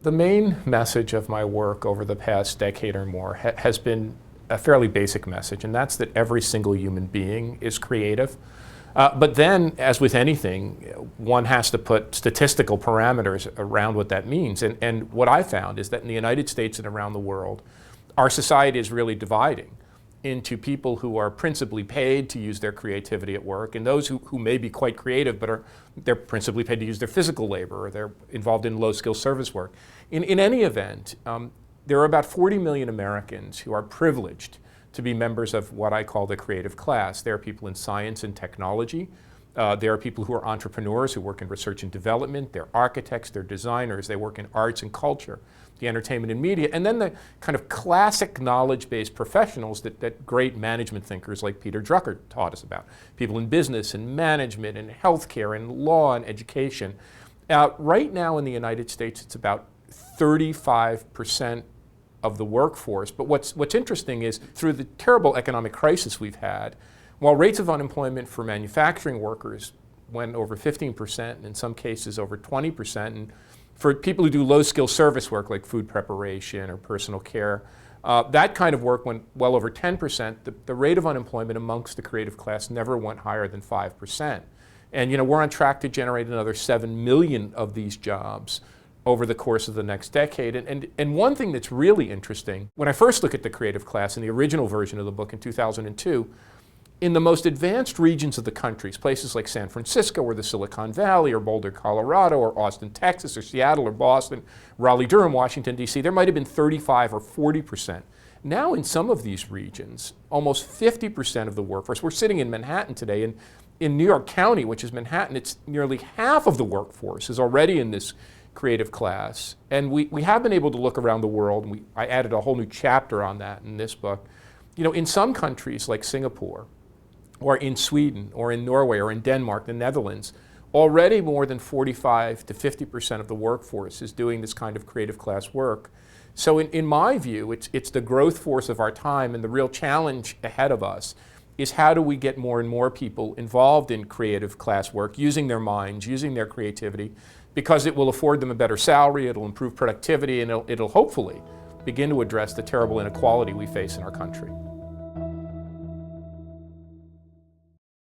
The main message of my work over the past decade or more has been a fairly basic message, and that's that every single human being is creative. But then, as with anything, one has to put statistical parameters around what that means. And what I found is that in the United States and around the world, our society is really dividing into people who are principally paid to use their creativity at work, and those who may be quite creative, but they're principally paid to use their physical labor, or they're involved in low-skill service work. In any event, there are about 40 million Americans who are privileged to be members of what I call the creative class. There are people in science and technology. There are people who are entrepreneurs who work in research and development. They're architects, they're designers, they work in arts and culture, the entertainment and media, and then the kind of classic knowledge-based professionals that great management thinkers like Peter Drucker taught us about. People in business and management and healthcare and law and education. Right now in the United States, it's about 35% of the workforce. But what's interesting is through the terrible economic crisis we've had, while rates of unemployment for manufacturing workers went over 15%, and in some cases over 20%, and for people who do low-skill service work like food preparation or personal care, that kind of work went well over 10%. The rate of unemployment amongst the creative class never went higher than 5%. And we're on track to generate another 7 million of these jobs over the course of the next decade. And one thing that's really interesting, when I first look at the creative class in the original version of the book in 2002, in the most advanced regions of the country, places like San Francisco or the Silicon Valley or Boulder, Colorado or Austin, Texas or Seattle or Boston, Raleigh, Durham, Washington, D.C., there might have been 35 or 40%. Now in some of these regions, almost 50% of the workforce, we're sitting in Manhattan today, and in New York County, which is Manhattan, it's nearly half of the workforce is already in this creative class. And we have been able to look around the world, and I added a whole new chapter on that in this book. In some countries like Singapore, or in Sweden, or in Norway, or in Denmark, the Netherlands, already more than 45 to 50% of the workforce is doing this kind of creative class work. So in my view, it's the growth force of our time, and the real challenge ahead of us is how do we get more and more people involved in creative class work, using their minds, using their creativity, because it will afford them a better salary, it'll improve productivity, and it'll hopefully begin to address the terrible inequality we face in our country.